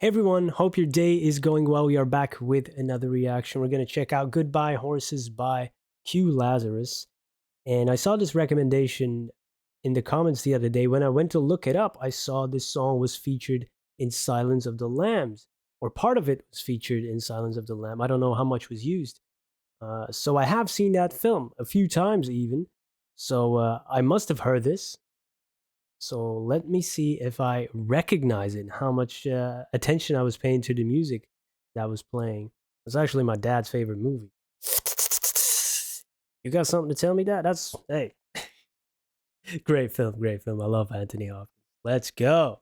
Hey everyone, hope your day is going well. We are back with another reaction. We're going to check out Goodbye Horses by Q Lazarus. And I saw this recommendation in the comments the other day. When I went to look it up, I saw this song was featured in Silence of the Lambs, or part of it was featured in Silence of the Lamb. I don't know how much was used. So I have seen that film a few times even. So I must have heard this. So let me see if I recognize it, how much attention I was paying to the music that was playing. It's actually my dad's favorite movie. You got something to tell me, Dad? That's, hey, great film, great film. I love Anthony Hopkins. Let's go.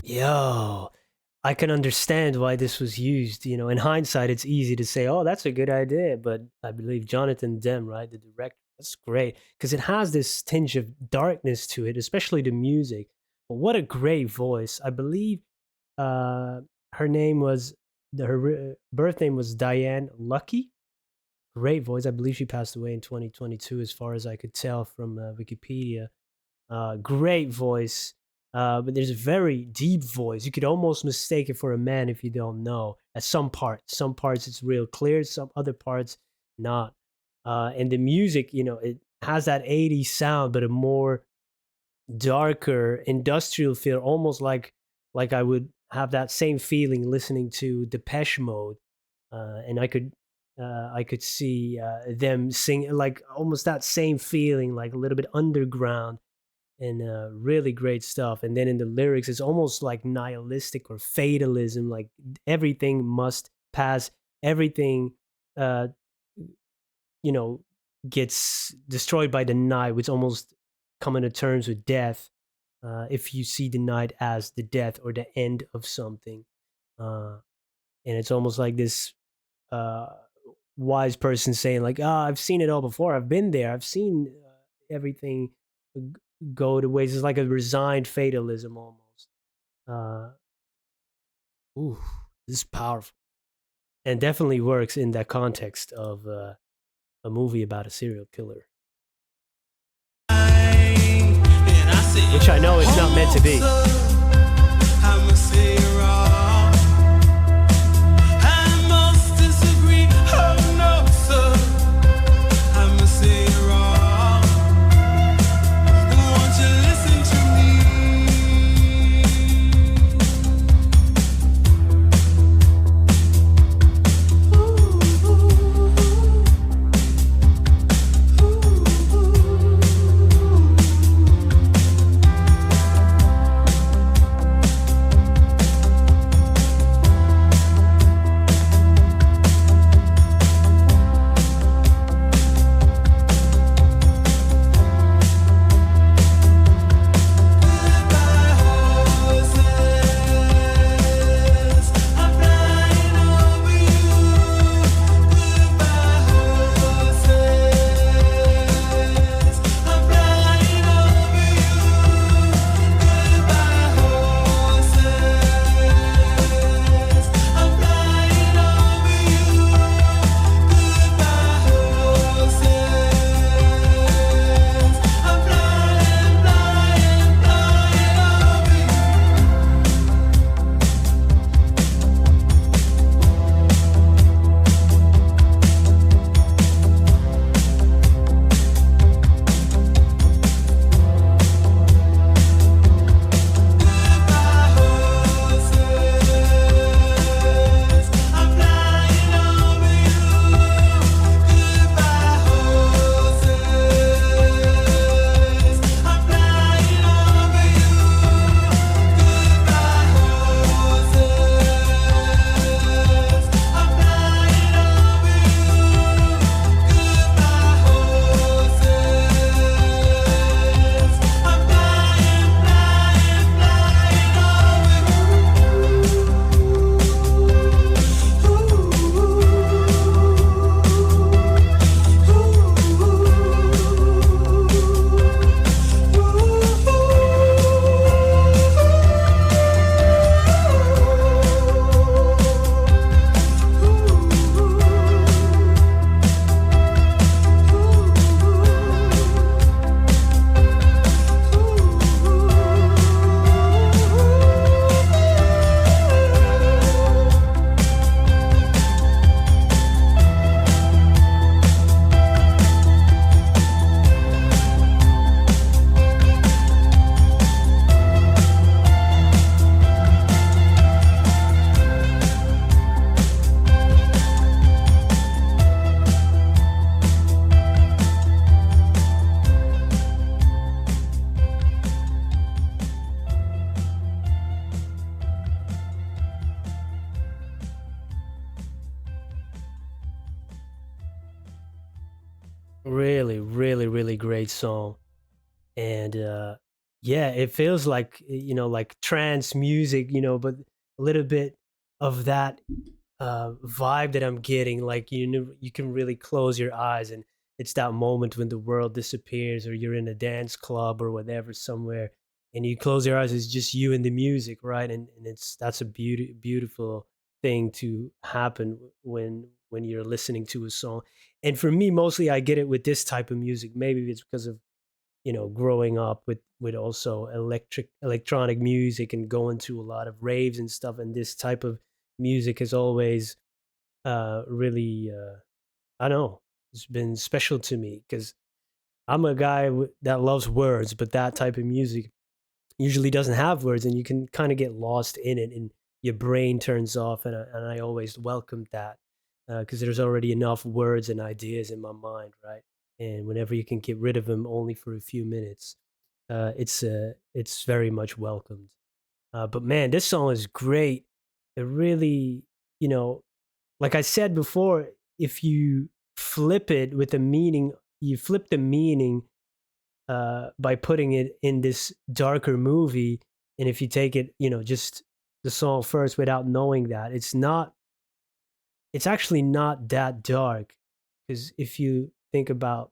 Yo, I can understand why this was used. In hindsight, it's easy to say, "Oh, that's a good idea," but I believe Jonathan Demme, right, the director, that's great because it has this tinge of darkness to it, especially the music. But what a great voice! I believe uh, her name was her birth name was Diane Lucky. Great voice. I believe she passed away in 2022, as far as I could tell from Wikipedia. Great voice. But there's a very deep voice. You could almost mistake it for a man if you don't know. At some parts, it's real clear. Some other parts, not. And the music, it has that 80s sound, but a more darker industrial feel, almost like like I would have that same feeling listening to Depeche Mode, and I could see them sing like almost that same feeling, like a little bit underground and really great stuff. And then in the lyrics, it's almost like nihilistic or fatalism, like everything must pass, everything, uh, you know, gets destroyed by the night, which almost coming to terms with death. If you see the night as the death or the end of something, uh, and it's almost like this uh, wise person saying, like, "Ah, I've seen it all before. I've been there. I've seen everything g- go to ways." It's like a resigned fatalism almost. Uh, ooh, this is powerful, and definitely works in that context of a movie about a serial killer, which I know it's not meant to be. Really, really, really great song. And yeah, it feels like like trance music, but a little bit of that vibe that I'm getting. Like you can really close your eyes, and it's that moment when the world disappears, or you're in a dance club or whatever somewhere, and you close your eyes. It's just you and the music, right? And it's that's a beautiful thing to happen when you're listening to a song. And for me, mostly I get it with this type of music. Maybe it's because of growing up with also electronic music and going to a lot of raves and stuff, and this type of music has always really I don't know, it's been special to me because I'm a guy that loves words, but that type of music usually doesn't have words, and you can kind of get lost in it, and your brain turns off. And I always welcomed that because there's already enough words and ideas in my mind, right? And whenever you can get rid of them only for a few minutes, it's very much welcomed. But man, this song is great. It really, you know, like I said before, if you flip it with the meaning, you flip the meaning by putting it in this darker movie. And if you take it, just the song first without knowing that, it's actually not that dark. Because if you think about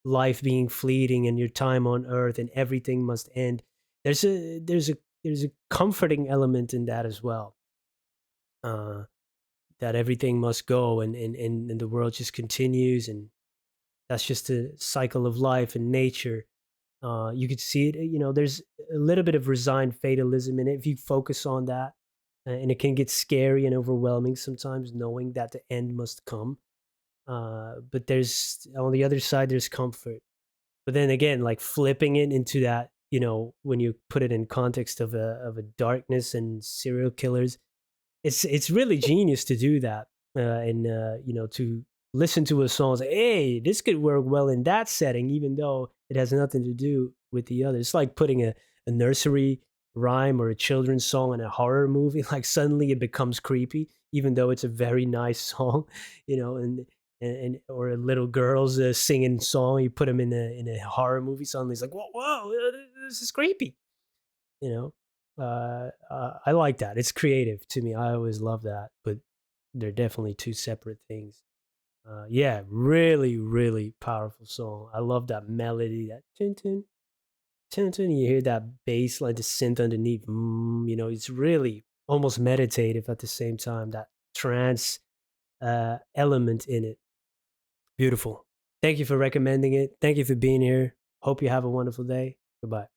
life being fleeting and your time on earth and everything must end, there's a comforting element in that as well. Uh, that everything must go, and the world just continues, and that's just a cycle of life and nature. You could see it. There's a little bit of resigned fatalism in it if you focus on that, and it can get scary and overwhelming sometimes, knowing that the end must come. But there's on the other side, there's comfort. But then again, like flipping it into that, when you put it in context of a darkness and serial killers, it's really genius to do that, and to listen to a song and say, "Hey, this could work well in that setting," even though it has nothing to do with the other. It's like putting a nursery rhyme or a children's song in a horror movie. Like suddenly it becomes creepy, even though it's a very nice song, and or a little girl's singing song. You put them in a horror movie, suddenly it's like, whoa, whoa, this is creepy. You I like that. It's creative to me. I always love that, but they're definitely two separate things. Yeah, really, really powerful song. I love that melody, that tun tun tun tun. You hear that bass, like the synth underneath. It's really almost meditative at the same time. That trance element in it. Beautiful. Thank you for recommending it. Thank you for being here. Hope you have a wonderful day. Goodbye.